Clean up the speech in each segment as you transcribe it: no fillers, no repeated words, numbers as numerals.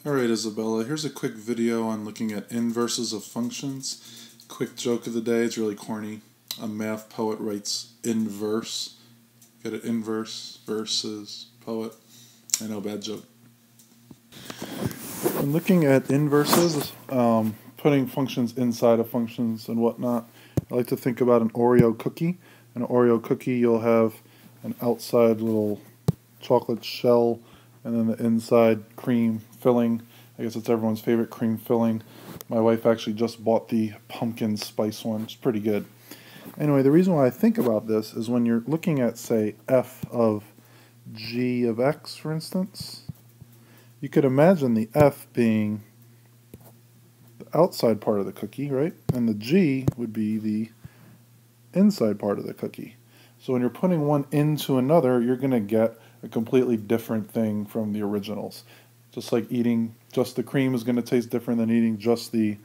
Alright, Isabella, here's a quick video on looking at inverses of functions. Quick joke of the day, it's really corny. A math poet writes inverse. Get it? Inverse versus poet. I know, bad joke. When looking at inverses, putting functions inside of functions and whatnot, I like to think about an Oreo cookie. An Oreo cookie, you'll have an outside little chocolate shell and then the inside cream filling. I guess it's everyone's favorite cream filling. My wife actually just bought the pumpkin spice one. It's pretty good. Anyway, the reason why I think about this is when you're looking at, say, f of g of x, for instance, you could imagine the f being the outside part of the cookie, right? And the g would be the inside part of the cookie. So when you're putting one into another, you're going to get a completely different thing from the originals. Just like eating just the cream is going to taste different than eating just the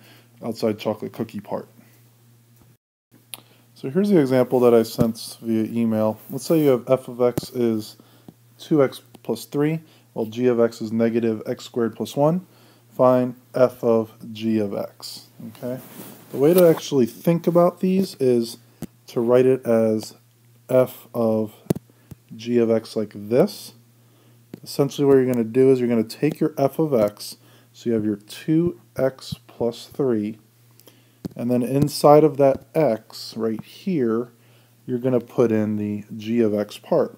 outside chocolate cookie part. So here's the example that I sent via email. Let's say you have f of x is 2x plus 3, while g of x is negative x squared plus 1. Find f of g of x. Okay. The way to actually think about these is to write it as f of g of x like this. Essentially what you're going to do is you're going to take your f of x, so you have your 2x plus 3, and then inside of that x right here, you're going to put in the g of x part.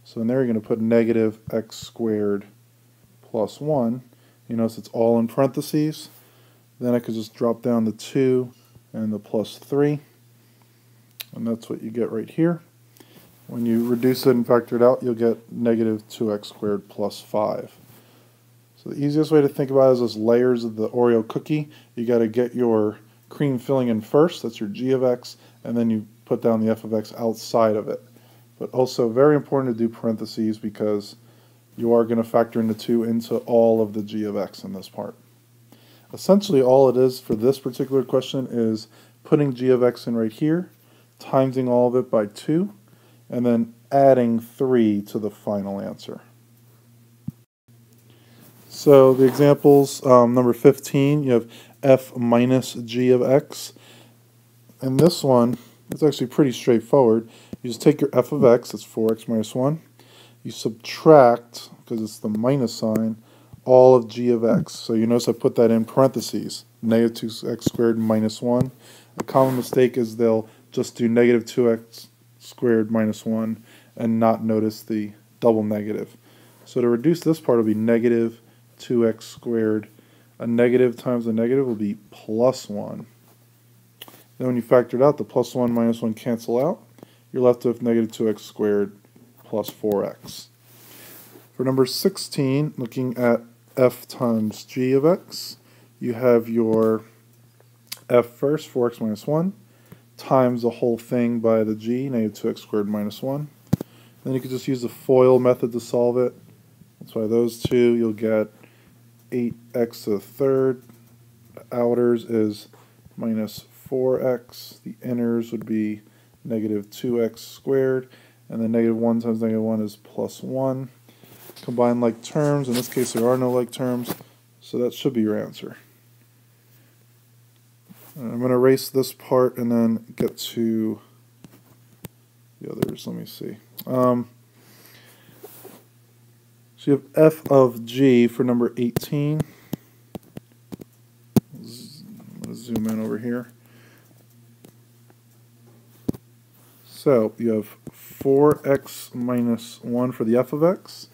So in there you're going to put negative x squared plus 1. You notice it's all in parentheses. Then I could just drop down the 2 and the plus 3, and that's what you get right here. When you reduce it and factor it out, you'll get negative 2x squared plus 5. So the easiest way to think about it is as layers of the Oreo cookie. You got to get your cream filling in first, that's your g of x, and then you put down the f of x outside of it. But also very important to do parentheses because you are going to factor in the 2 into all of the g of x in this part. Essentially all it is for this particular question is putting g of x in right here, timesing all of it by 2, and then adding 3 to the final answer. So the examples, number 15, you have f minus g of x. And this one, it's actually pretty straightforward. You just take your f of x, that's 4x minus 1. You subtract, because it's the minus sign, all of g of x. So you notice I put that in parentheses, negative 2x squared minus 1. A common mistake is they'll just do negative 2x squared minus 1 and not notice the double negative. So to reduce this part will be negative 2x squared. A negative times a negative will be plus 1. Then when you factor it out, the plus 1 minus 1 cancel out. You're left with negative 2x squared plus 4x. For number 16, looking at f times g of x, you have your f first, 4x minus 1, times the whole thing by the g, negative 2x squared minus 1. Then you could just use the FOIL method to solve it. That's why those two, you'll get 8x to the third. The outers is minus 4x. The inners would be negative 2x squared. And then negative 1 times negative 1 is plus 1. Combine like terms. In this case, there are no like terms. So that should be your answer. I'm going to erase this part and then get to the others. Let me see. So you have f of g for number 18. I'm going to zoom in over here. So you have 4x minus 1 for the f of x.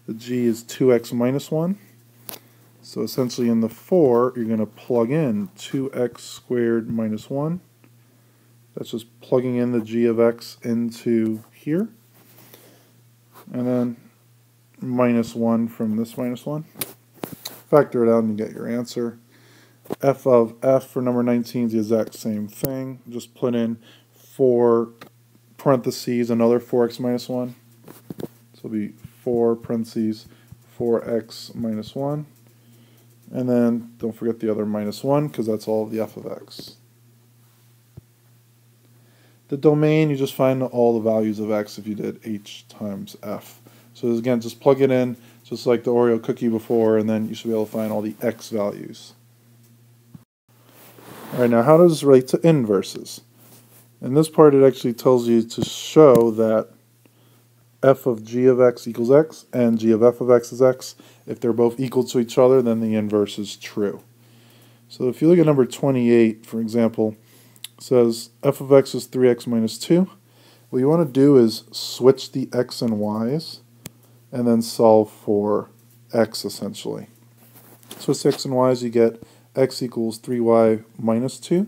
The g is 2x minus 1. So essentially in the 4, you're going to plug in 2x squared minus 1. That's just plugging in the g of x into here. And then minus 1 from this minus 1. Factor it out and you get your answer. F of f for number 19 is the exact same thing. Just put in 4 parentheses, another 4x minus 1. So it'll be 4 parentheses 4x minus 1. And then don't forget the other minus 1 because that's all of the f of x. The domain, you just find all the values of x if you did h times f. So again, just plug it in. just like the Oreo cookie before, and then you should be able to find all the x values. Alright, now how does this relate to inverses? In this part it actually tells you to show that f of g of x equals x and g of f of x is x. If they're both equal to each other, then the inverse is true. So if you look at number 28, for example, it says f of x is 3x minus 2. What you want to do is switch the x and y's and then solve for x essentially. Switch x and y's, you get x equals 3y minus 2.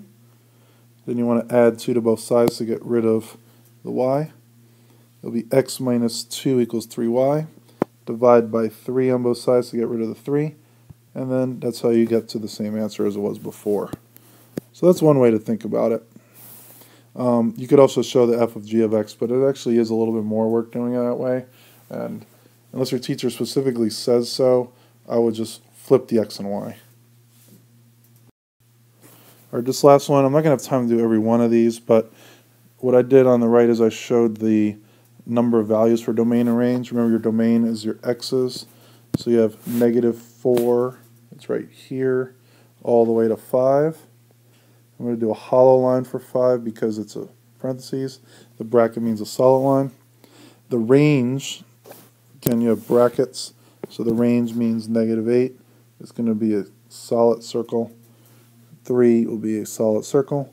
Then you want to add 2 to both sides to get rid of the y. It'll be x minus 2 equals 3y. Divide by 3 on both sides to get rid of the 3. And then that's how you get to the same answer as it was before. So that's one way to think about it. You could also show the f of g of x, but it actually is a little bit more work doing it that way. And unless your teacher specifically says so, I would just flip the x and y. Alright, this last one, I'm not going to have time to do every one of these, but what I did on the right is I showed the number of values for domain and range. Remember, your domain is your x's. So you have -4, it's right here, all the way to 5. I'm going to do a hollow line for 5 because it's a parentheses. The bracket means a solid line. The range, again, you have brackets, so the range means -8. It's going to be a solid circle. 3 will be a solid circle.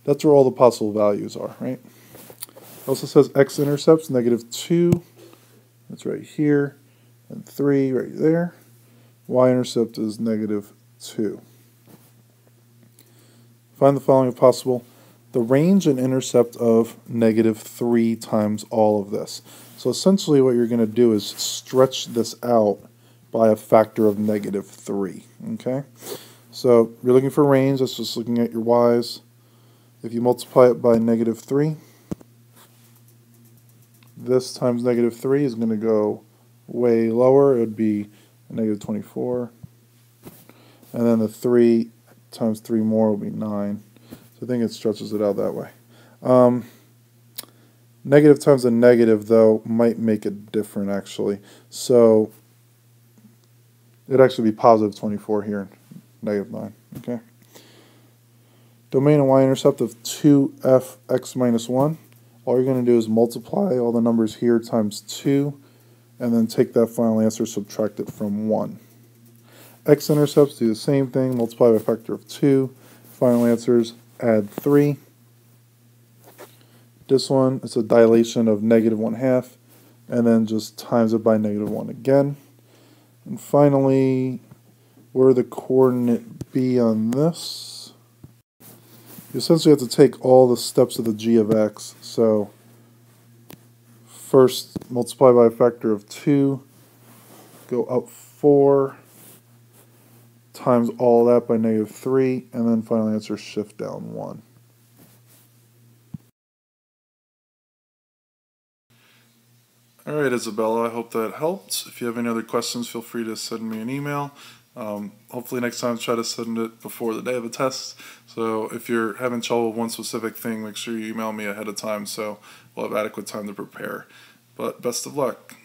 That's where all the possible values are, right? It also says x-intercepts, -2. That's right here. And 3 right there. Y-intercept is -2. Find the following if possible. The range and intercept of -3 times all of this. So essentially what you're going to do is stretch this out by a factor of -3. Okay? So you're looking for range, that's just looking at your y's. If you multiply it by -3, this times -3 is going to go way lower. It would be -24. And then the 3 times 3 more will be 9. So I think it stretches it out that way. Negative times a negative, though, might make it different, actually. So it'd actually be +24 here, -9. Okay. Domain and y-intercept of 2fx minus 1. All you're going to do is multiply all the numbers here times 2, and then take that final answer, subtract it from 1. X-intercepts do the same thing, multiply by a factor of 2. Final answers, add 3. This one, it's a dilation of -1/2, and then just times it by -1 again. And finally, where would the coordinate be on this? You essentially have to take all the steps of the g of x. So first multiply by a factor of 2, go up 4, times all that by -3, and then final answer, shift down 1. Alright, Isabella, I hope that helped. If you have any other questions, feel free to send me an email. Hopefully next time try to send it before the day of the test. So if you're having trouble with one specific thing, make sure you email me ahead of time so we'll have adequate time to prepare. But best of luck.